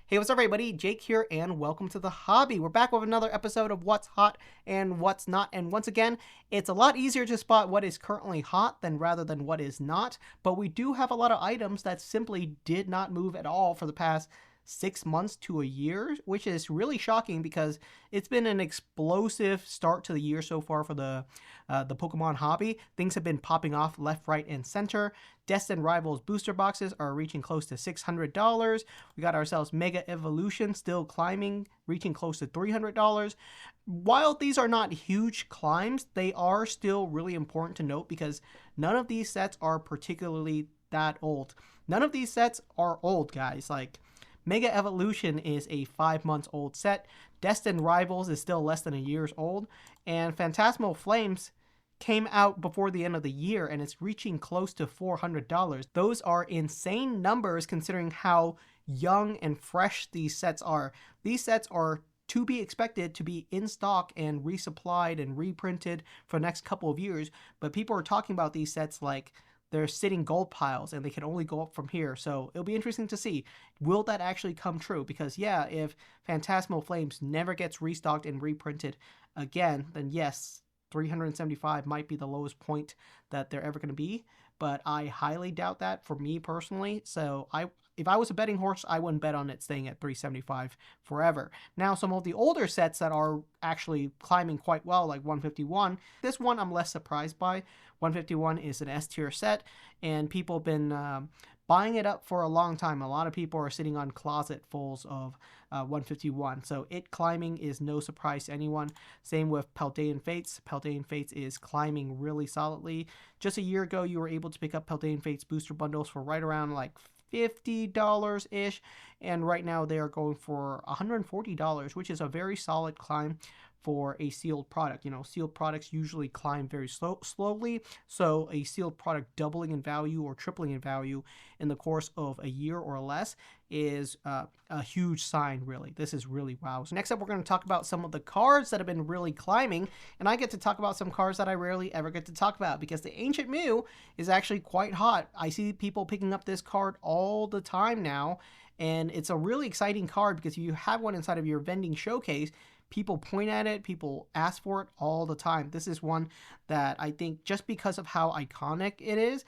Hey, what's up, everybody? Jake here, and welcome to the hobby. We're back with another episode of What's Hot and What's Not. And once again, it's a lot easier to spot what is currently hot rather than what is not. But we do have a lot of items that simply did not move at all for the past 6 months to a year, which is really shocking because it's been an explosive start to the year so far for the Pokemon hobby. Things have been popping off left, right, and center. Destined Rivals booster boxes are reaching close to $600. We got ourselves Mega Evolution still climbing, reaching close to $300. While these are not huge climbs, they are still really important to note because none of these sets are particularly that old. None of these sets are old, guys. Like, Mega Evolution is a 5 months old set. Destined Rivals is still less than a year's old. And Phantasmal Flames came out before the end of the year and it's reaching close to $400. Those are insane numbers considering how young and fresh these sets are. These sets are to be expected to be in stock and resupplied and reprinted for the next couple of years, but people are talking about these sets like they're sitting gold piles and they can only go up from here. So it'll be interesting to see, will that actually come true? Because yeah, if Phantasmal Flames never gets restocked and reprinted again, then yes, 375 might be the lowest point that they're ever going to be, but I highly doubt that for me personally. So if I was a betting horse, I wouldn't bet on it staying at 375 forever. Now, some of the older sets that are actually climbing quite well, like 151, this one I'm less surprised by. 151 is an S tier set, and people have been buying it up for a long time. A lot of people are sitting on closet fulls of 151, so it climbing is no surprise to anyone. Same with Paldean Fates. Paldean Fates is climbing really solidly. Just a year ago, you were able to pick up Paldean Fates booster bundles for right around like $50-ish, and right now they are going for $140, which is a very solid climb for a sealed product. You know, sealed products usually climb very slowly, so a sealed product doubling in value or tripling in value in the course of a year or less is a huge sign, really. This is really wow. So next up, we're going to talk about some of the cards that have been really climbing, and I get to talk about some cards that I rarely ever get to talk about because the Ancient Mew is actually quite hot. I see people picking up this card all the time now, and it's a really exciting card because if you have one inside of your vending showcase, people point at it, people ask for it all the time. This is one that I think just because of how iconic it is,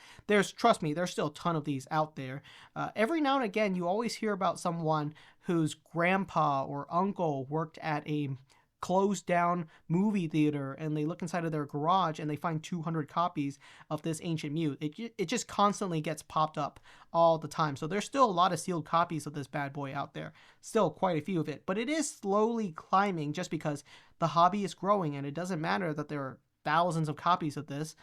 trust me, there's still a ton of these out there. Every now and again, you always hear about someone whose grandpa or uncle worked at a closed down movie theater and they look inside of their garage and they find 200 copies of this Ancient Mew. It just constantly gets popped up all the time. So there's still a lot of sealed copies of this bad boy out there. Still quite a few of it, but it is slowly climbing just because the hobby is growing, and it doesn't matter that there are thousands of copies of this.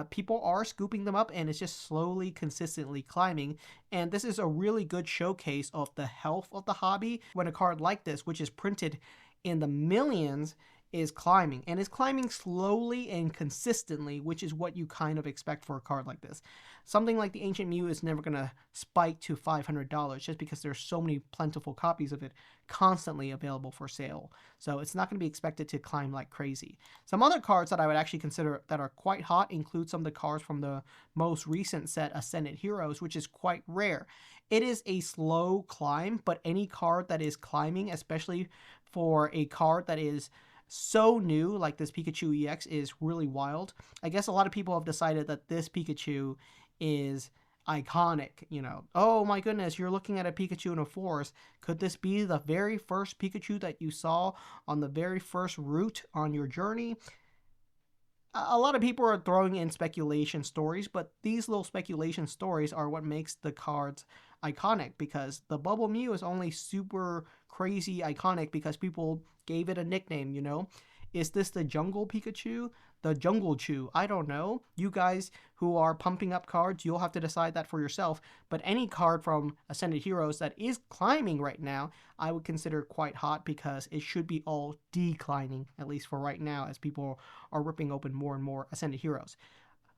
People are scooping them up and it's just slowly, consistently climbing. And this is a really good showcase of the health of the hobby when a card like this, which is printed in the millions, is climbing, and is climbing slowly and consistently, which is what you kind of expect for a card like this. Something like the Ancient Mew is never going to spike to $500 just because there's so many plentiful copies of it constantly available for sale. So it's not going to be expected to climb like crazy. Some other cards that I would actually consider that are quite hot include some of the cards from the most recent set, Ascended Heroes, which is quite rare. It is a slow climb, but any card that is climbing, especially for a card that is so new like this Pikachu EX, is really wild. I guess a lot of people have decided that this Pikachu is iconic. You know, oh my goodness, you're looking at a Pikachu in a forest. Could this be the very first Pikachu that you saw on the very first route on your journey? A lot of people are throwing in speculation stories, but these little speculation stories are what makes the cards iconic, because the Bubble Mew is only super crazy iconic because people gave it a nickname, you know? Is this the Jungle Pikachu? The Jungle Chew? I don't know. You guys who are pumping up cards, you'll have to decide that for yourself. But any card from Ascended Heroes that is climbing right now, I would consider quite hot because it should be all declining, at least for right now, as people are ripping open more and more Ascended Heroes.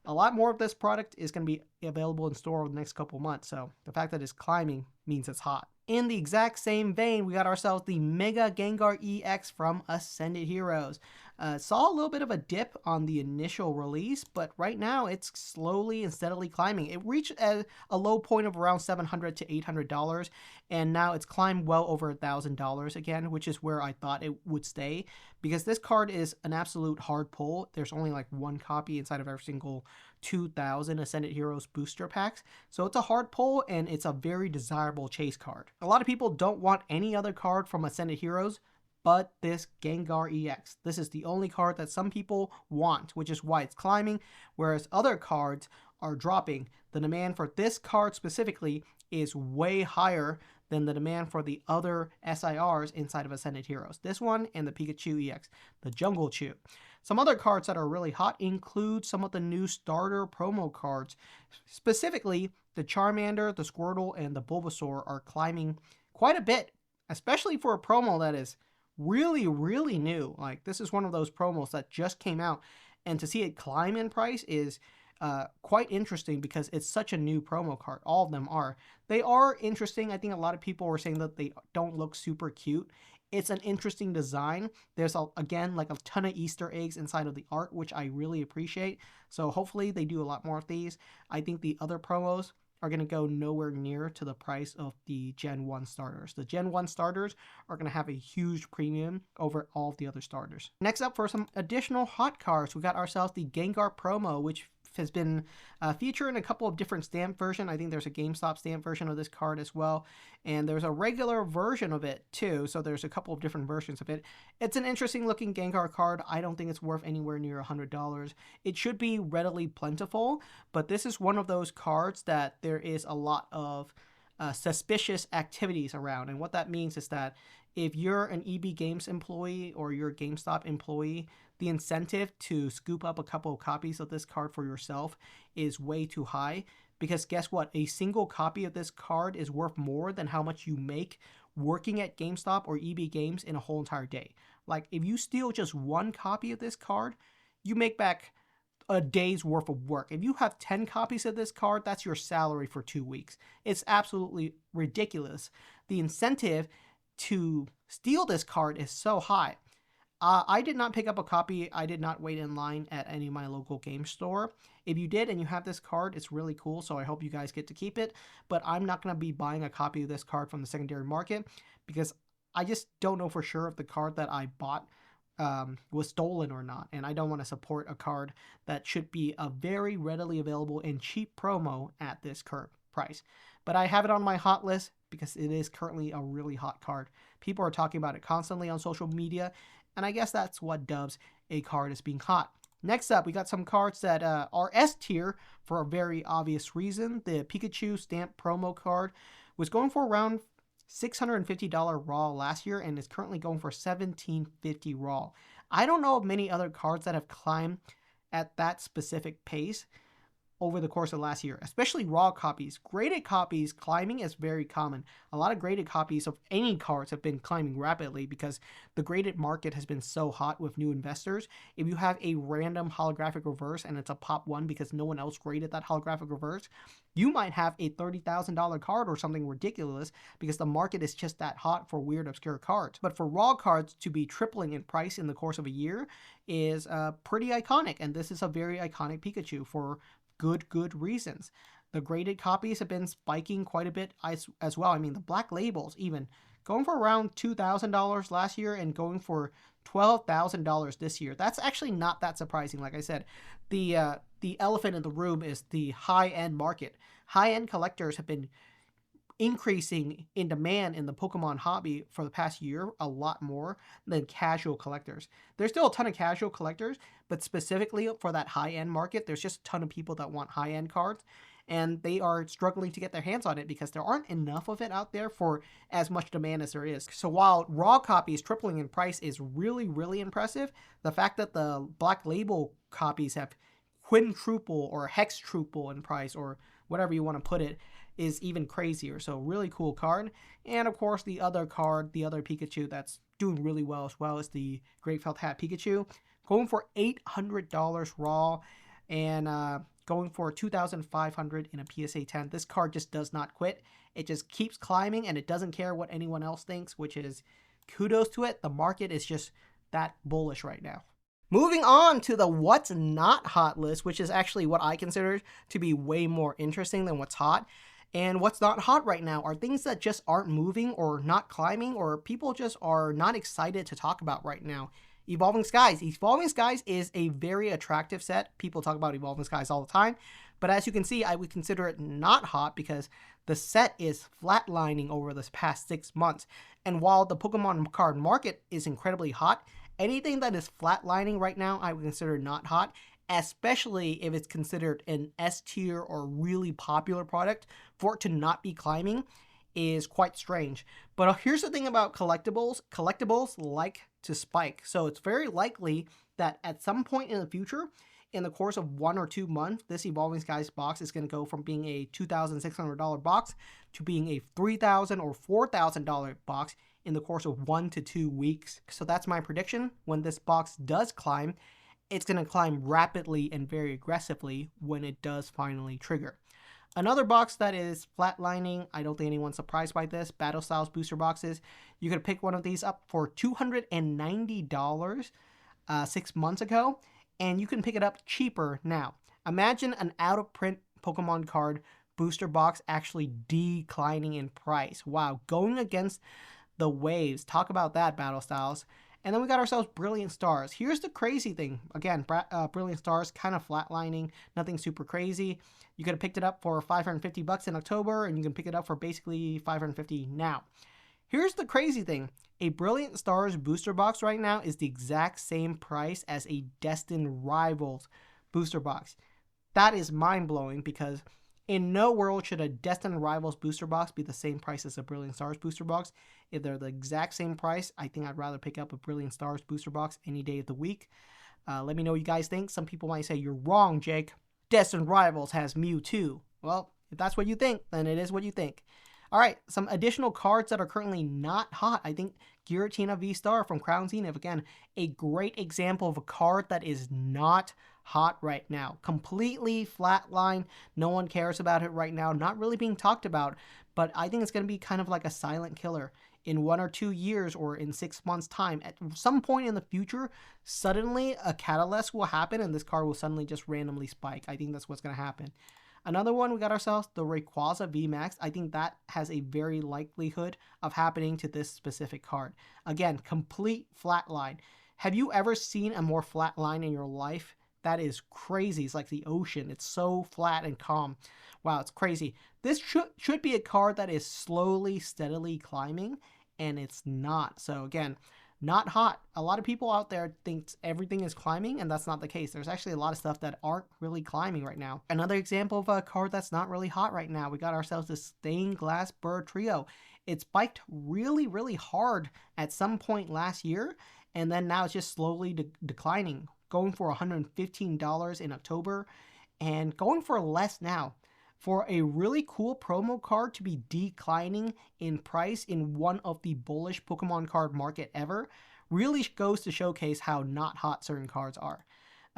A lot more of this product is going to be available in store over the next couple months, so the fact that it's climbing means it's hot. In the exact same vein, we got ourselves the Mega Gengar EX from Ascended Heroes. Saw a little bit of a dip on the initial release, but right now it's slowly and steadily climbing. It reached a low point of around $700 to $800, and now it's climbed well over $1,000 again, which is where I thought it would stay, because this card is an absolute hard pull. There's only like one copy inside of every single 2,000 Ascended Heroes booster packs, so it's a hard pull and it's a very desirable chase card. A lot of people don't want any other card from Ascended Heroes but this Gengar EX. This is the only card that some people want, which is why it's climbing, whereas other cards are dropping. The demand for this card specifically is way higher than the demand for the other SIRs inside of Ascended Heroes. This one and the Pikachu EX, the Jungle Chew. Some other cards that are really hot include some of the new starter promo cards. Specifically, the Charmander, the Squirtle, and the Bulbasaur are climbing quite a bit, especially for a promo that is really new. Like, this is one of those promos that just came out, and to see it climb in price is quite interesting because it's such a new promo card. All of them are. They are interesting. I think a lot of people were saying that they don't look super cute. It's an interesting design. There's, again, like a ton of Easter eggs inside of the art, which I really appreciate. So hopefully they do a lot more of these. I think the other promos are going to go nowhere near to the price of the Gen 1 starters. The Gen 1 starters are going to have a huge premium over all of the other starters. Next up, for some additional hot cards, we got ourselves the Gengar promo, which has been featured in a couple of different stamp versions. I think there's a GameStop stamp version of this card as well, and there's a regular version of it too, so there's a couple of different versions of it. It's an interesting looking Gengar card. I don't think it's worth anywhere near $100. It should be readily plentiful, but this is one of those cards that there is a lot of suspicious activities around, and what that means is that if you're an EB Games employee or you're a GameStop employee, the incentive to scoop up a couple of copies of this card for yourself is way too high, because guess what? A single copy of this card is worth more than how much you make working at GameStop or EB Games in a whole entire day. Like, if you steal just one copy of this card, you make back a day's worth of work. If you have 10 copies of this card, that's your salary for 2 weeks. It's absolutely ridiculous. The incentive to steal this card is so high. I did not pick up a copy. I did not wait in line at any of my local game store. If you did and you have this card, it's really cool, so I hope you guys get to keep it. But I'm not going to be buying a copy of this card from the secondary market because I just don't know for sure if the card that I bought was stolen or not, and I don't want to support a card that should be a very readily available and cheap promo at this current price. But I have it on my hot list because it is currently a really hot card. People are talking about it constantly on social media, and I guess that's what dubs a card as being hot. Next up, we got some cards that are S tier for a very obvious reason. The Pikachu stamp promo card was going for around $650 raw last year and is currently going for $1,750 raw. I don't know of many other cards that have climbed at that specific pace over the course of last year, especially raw copies. Graded copies climbing is very common. A lot of graded copies of any cards have been climbing rapidly because the graded market has been so hot with new investors. If you have a random holographic reverse and it's a pop one because no one else graded that holographic reverse, you might have a $30,000 card or something ridiculous because the market is just that hot for weird, obscure cards. But for raw cards to be tripling in price in the course of a year is pretty iconic, and this is a very iconic Pikachu for good reasons. The graded copies have been spiking quite a bit as well. I mean, the black labels even going for around $2,000 last year and going for $12,000 this year. That's actually not that surprising. Like I said, the elephant in the room is the high-end market. High-end collectors have been increasing in demand in the Pokemon hobby for the past year a lot more than casual collectors. There's still a ton of casual collectors, but specifically for that high-end market, there's just a ton of people that want high-end cards, and they are struggling to get their hands on it because there aren't enough of it out there for as much demand as there is. So while raw copies tripling in price is really impressive, the fact that the black label copies have quintuple or hextuple in price, or whatever you want to put it, is even crazier. So really cool card. And of course the other card, the other Pikachu that's doing really well as well, is the Great Felt Hat Pikachu, going for $800 raw and going for $2,500 in a PSA 10. This card just does not quit. It just keeps climbing and it doesn't care what anyone else thinks, which is kudos to it. The market is just that bullish right now. Moving on to the what's not hot list, which is actually what I consider to be way more interesting than what's hot. And what's not hot right now are things that just aren't moving or not climbing, or people just are not excited to talk about right now. Evolving Skies. Evolving Skies is a very attractive set. People talk about Evolving Skies all the time. But as you can see, I would consider it not hot because the set is flatlining over this past 6 months. And while the Pokemon card market is incredibly hot, anything that is flatlining right now, I would consider not hot, especially if it's considered an S tier or really popular product. For it to not be climbing is quite strange. But here's the thing about collectibles. Collectibles like to spike. So it's very likely that at some point in the future, in the course of 1 or 2 months, this Evolving Skies box is going to go from being a $2,600 box to being a $3,000 or $4,000 box in the course of 1 to 2 weeks. So that's my prediction. When this box does climb, it's going to climb rapidly and very aggressively when it does finally trigger. Another box that is flatlining, I don't think anyone's surprised by this, Battle Styles booster boxes. You could pick one of these up for $290 6 months ago, and you can pick it up cheaper now. Imagine an out-of-print Pokemon card booster box actually declining in price. Wow, going against the waves. Talk about that, Battle Styles. And then we got ourselves Brilliant Stars. Here's the crazy thing. Again, Brilliant Stars kind of flatlining, nothing super crazy. You could have picked it up for $550 in October, and you can pick it up for basically $550 now. Here's the crazy thing. A Brilliant Stars booster box right now is the exact same price as a Destined Rivals booster box. That is mind-blowing because in no world should a Destined Rivals booster box be the same price as a Brilliant Stars booster box. If they're the exact same price, I think I'd rather pick up a Brilliant Stars booster box any day of the week. Let me know what you guys think. Some people might say, you're wrong, Jake. Destined Rivals has Mewtwo. Well, if that's what you think, then it is what you think. All right, some additional cards that are currently not hot. I think Giratina V-Star from Crown Zenith, again, a great example of a card that is not hot right now. Completely flatline. No one cares about it right now. Not really being talked about, but I think it's going to be kind of like a silent killer. In 1 or 2 years or in 6 months' time, at some point in the future, suddenly a catalyst will happen and this card will suddenly just randomly spike. I think that's what's going to happen. Another one, we got ourselves the Rayquaza VMAX. I think that has a very likelihood of happening to this specific card. Again, complete flat line. Have you ever seen a more flat line in your life? That is crazy. It's like the ocean. It's so flat and calm. Wow, it's crazy. This should be a card that is slowly, steadily climbing, and it's not. So again, not hot. A lot of people out there think everything is climbing, and that's not the case. There's actually a lot of stuff that aren't really climbing right now. Another example of a card that's not really hot right now, we got ourselves this Stained Glass Bird Trio. It spiked really, really hard at some point last year, and then now it's just slowly declining, going for $115 in October, and going for less now. For a really cool promo card to be declining in price in one of the bullish Pokemon card market ever really goes to showcase how not hot certain cards are.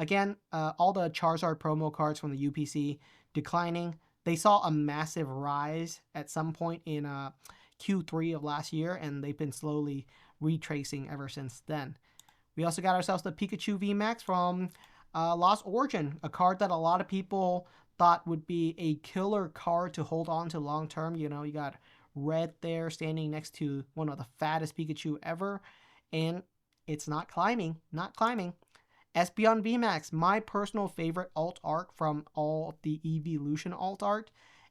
Again, all the Charizard promo cards from the UPC declining. They saw a massive rise at some point in Q3 of last year, and they've been slowly retracing ever since then. We also got ourselves the Pikachu VMAX from Lost Origin, a card that a lot of people thought would be a killer card to hold on to long term. You know, you got Red there standing next to one of the fattest Pikachu ever, and it's not climbing, not climbing. Espeon VMAX, my personal favorite alt art from all of the Evolution alt art,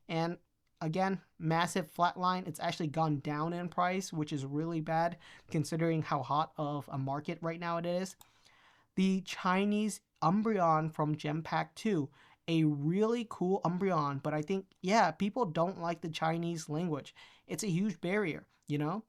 and again, massive flatline. It's actually gone down in price, which is really bad considering how hot of a market right now it is. The Chinese Umbreon from Gem Pack 2, a really cool Umbreon, but I think, yeah, people don't like the Chinese language. It's a huge barrier, you know?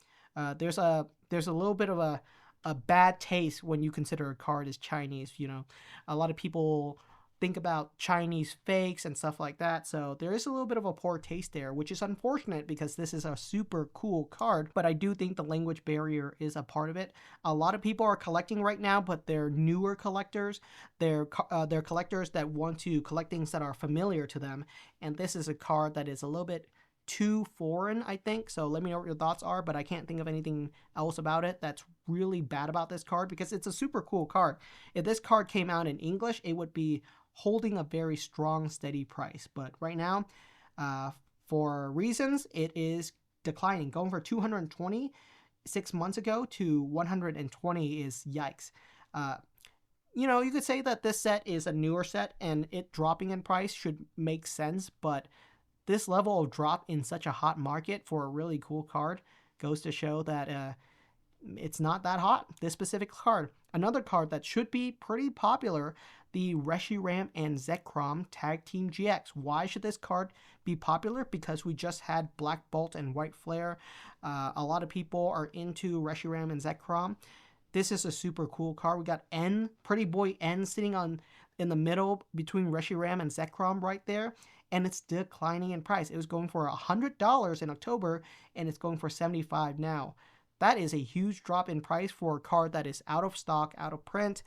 There's a little bit of a bad taste when you consider a card as Chinese, you know? A lot of people think about Chinese fakes and stuff like that, so there is a little bit of a poor taste there, which is unfortunate because this is a super cool card, but I do think the language barrier is a part of it. A lot of people are collecting right now, but they're newer collectors. They're collectors that want to collect things that are familiar to them, and this is a card that is a little bit too foreign, I think. So let me know what your thoughts are, but I can't think of anything else about it that's really bad about this card because it's a super cool card. If this card came out in English, it would be holding a very strong, steady price. But right now, uh, for reasons, it is declining, going for 220 6 months ago to 120 is yikes. Uh, you could say that this set is a newer set and it dropping in price should make sense, but this level of drop in such a hot market for a really cool card goes to show that it's not that hot, this specific card. Another card that should be pretty popular, the Reshiram and Zekrom Tag Team GX. Why should this card be popular? Because we just had Black Bolt and White Flare. A lot of people are into Reshiram and Zekrom. This is a super cool card. We got N, Pretty Boy N, sitting in the middle between Reshiram and Zekrom right there, and it's declining in price. It was going for $100 in October, and it's going for $75 now. That is a huge drop in price for a card that is out of stock, out of print.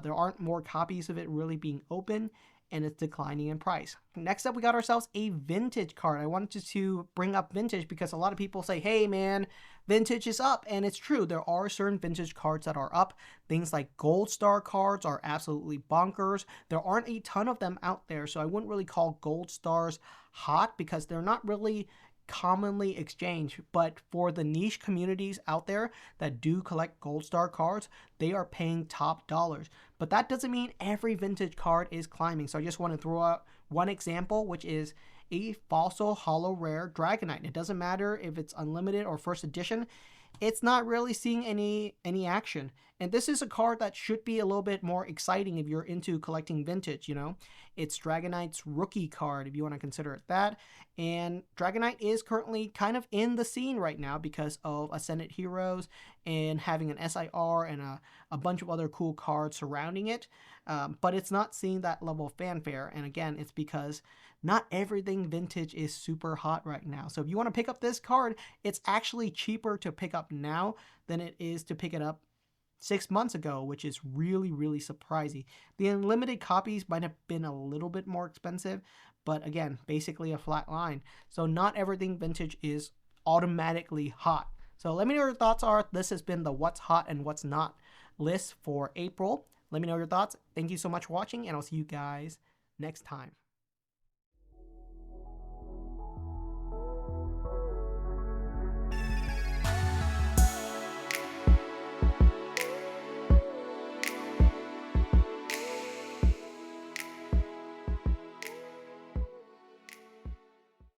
There aren't more copies of it really being open, and it's declining in price. Next up, we got ourselves a vintage card. I wanted to bring up vintage because a lot of people say, hey man, vintage is up, and it's true. There are certain vintage cards that are up. Things like Gold Star cards are absolutely bonkers. There aren't a ton of them out there, so I wouldn't really call Gold Stars hot because they're not really commonly exchanged, but for the niche communities out there that do collect Gold Star cards, they are paying top dollars. But that doesn't mean every vintage card is climbing. So I just want to throw out one example, which is a fossil holo rare Dragonite. It doesn't matter if it's unlimited or first edition. It's not really seeing any action. And this is a card that should be a little bit more exciting if you're into collecting vintage, It's Dragonite's rookie card, if you want to consider it that. And Dragonite is currently kind of in the scene right now because of Ascended Heroes and having an SIR and a bunch of other cool cards surrounding it. But it's not seeing that level of fanfare. And again, it's because not everything vintage is super hot right now. So if you want to pick up this card, it's actually cheaper to pick up now than it is to pick it up 6 months ago, which is really, really surprising. The unlimited copies might have been a little bit more expensive, but again, basically a flat line. So not everything vintage is automatically hot. So let me know what your thoughts are. This has been the What's Hot and What's Not list for April. Let me know your thoughts. Thank you so much for watching, and I'll see you guys next time.